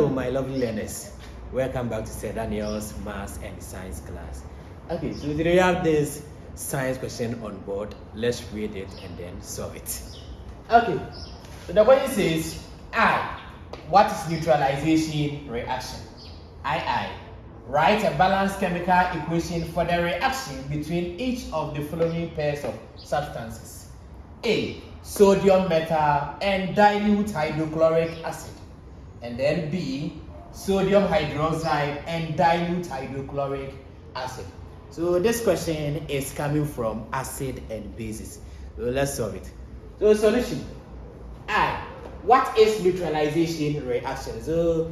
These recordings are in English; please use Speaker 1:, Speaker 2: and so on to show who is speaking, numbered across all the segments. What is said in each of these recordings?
Speaker 1: Hello, my lovely learners. Welcome back to Sir Daniel's Maths and Science class. Okay, so today we have this science question on board. Let's read it and then solve it. Okay, so the question says, what is neutralization reaction? Write a balanced chemical equation for the reaction between each of the following pairs of substances. A. Sodium metal and dilute hydrochloric acid. And then B. Sodium hydroxide and dilute hydrochloric acid. So this question is coming from acid and bases. So let's solve it. So solution. What is neutralization reaction? So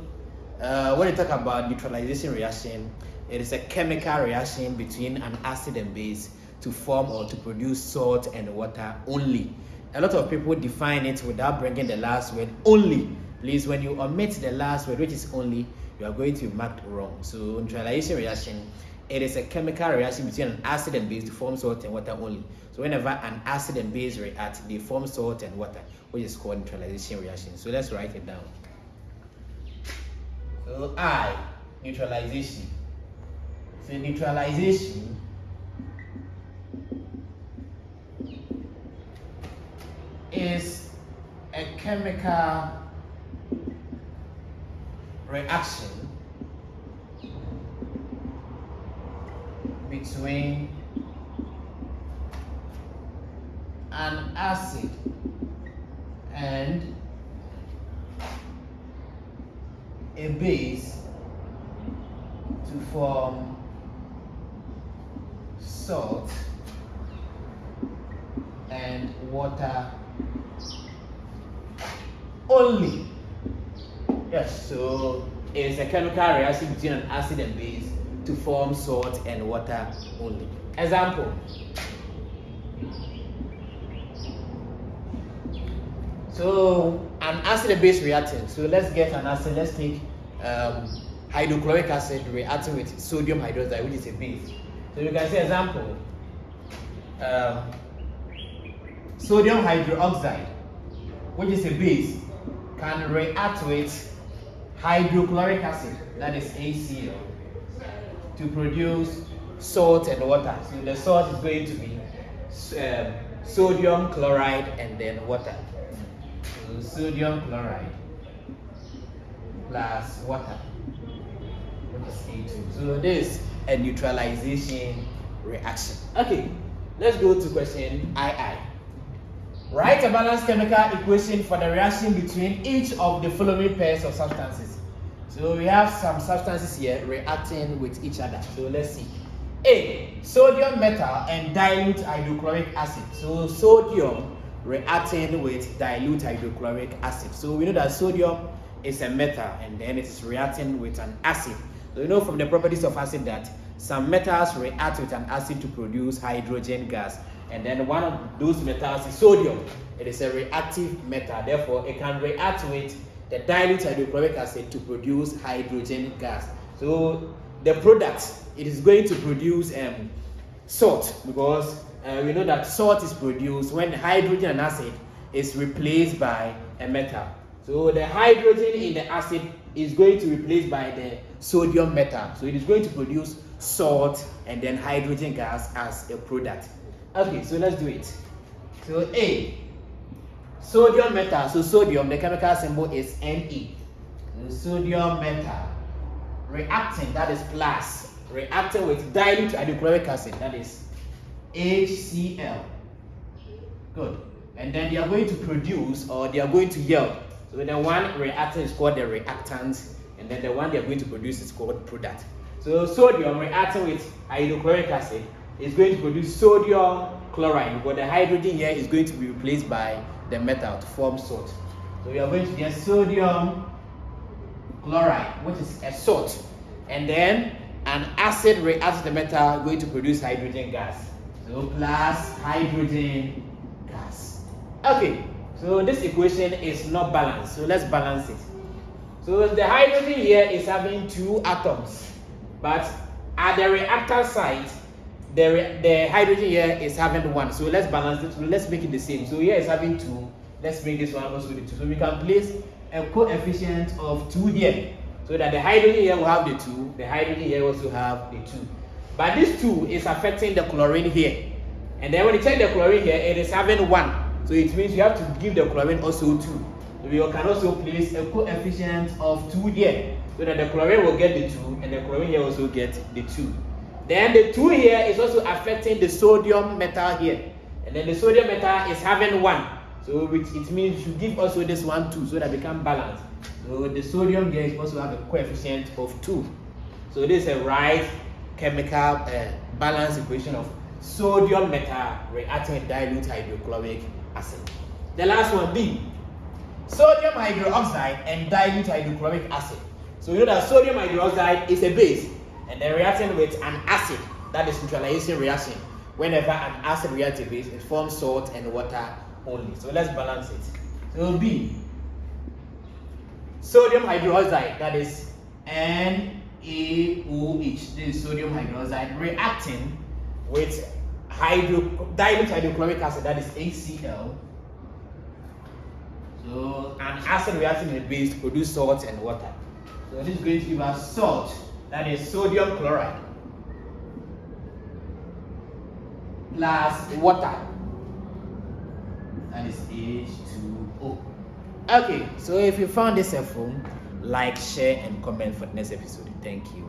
Speaker 1: when you talk about neutralization reaction, it is a chemical reaction between an acid and base to form or to produce salt and water only. A lot of people define it without bringing the last word only. Please, when you omit the last word, which is only, you are going to be marked wrong. So neutralization reaction, it is a chemical reaction between an acid and base to form salt and water only. So whenever an acid and base react, they form salt and water, which is called neutralization reaction. So let's write it down. So neutralization. So neutralization is a chemical reaction between an acid and a base to form salt and water only. Yes, so it's a chemical reaction between an acid and base to form salt and water only. Example. So an acid and base reacting. So let's get an acid. Let's take hydrochloric acid reacting with sodium hydroxide, which is a base. So you can say example. Sodium hydroxide, which is a base, can react with hydrochloric acid, that is HCl, to produce salt and water. So the salt is going to be sodium chloride and then water. So sodium chloride plus water, which is A2. So this is a neutralization reaction. Okay, let's go to question II. Write a balanced chemical equation for the reaction between each of the following pairs of substances. So we have some substances here reacting with each other. So let's see. A. Sodium metal and dilute hydrochloric acid. So sodium reacting with dilute hydrochloric acid. So we know that sodium is a metal and then it is reacting with an acid. So you know from the properties of acid that some metals react with an acid to produce hydrogen gas. And then one of those metals is sodium. It is a reactive metal, therefore it can react with the dilute hydrochloric acid to produce hydrogen gas. So the product, it is going to produce salt, because we know that salt is produced when hydrogen and acid is replaced by a metal. So the hydrogen in the acid is going to be replaced by the sodium metal. So it is going to produce salt and then hydrogen gas as a product. Okay, so let's do it. So A, sodium metal. So sodium, the chemical symbol is Ne. So sodium metal reacting, that is plus, reacting with dilute hydrochloric acid, that is HCl. Good. And then they are going to produce, or they are going to yield. So the one reacting is called the reactant, and then the one they are going to produce is called product. So sodium reacting with hydrochloric acid is going to produce sodium chloride, but the hydrogen here is going to be replaced by the metal to form salt. So we are going to get sodium chloride, which is a salt, and then an acid reacts with the metal, going to produce hydrogen gas. So plus hydrogen gas. Okay, so this equation is not balanced, so let's balance it. So the hydrogen here is having two atoms, but at the reactor site, the hydrogen here is having one. So let's balance it. So let's make it the same. So here is having two. Let's bring this one also with 2. So we can place a coefficient of 2 here. So that the hydrogen here will have the 2, the hydrogen here also have the 2. But this 2 is affecting the chlorine here. And then when you check the chlorine here, it is having 1. So it means you have to give the chlorine also 2. So you can also place a coefficient of 2 here. So that the chlorine will get the 2 and the chlorine here also get the 2. Then the 2 here is also affecting the sodium metal here. And then the sodium metal is having 1. So which it means you give also this 1 2 so that become balanced. So the sodium here is also have a coefficient of 2. So this is a right chemical balance equation of sodium metal reacting with dilute hydrochloric acid. The last one, B. Sodium hydroxide and dilute hydrochloric acid. So you know that sodium hydroxide is a base and they're reacting with an acid, that is neutralization reaction. Whenever an acid reacts with a base, it forms salt and water only. So let's balance it. So B. Sodium hydroxide, that is NaOH, this is sodium hydroxide reacting with dilute hydrochloric acid, that is HCl. So an acid reacting with a base to produce salt and water. So this is going to give us salt, that is sodium chloride, plus water, that is H2O. Okay, so if you found this helpful, like, share, and comment for the next episode. Thank you.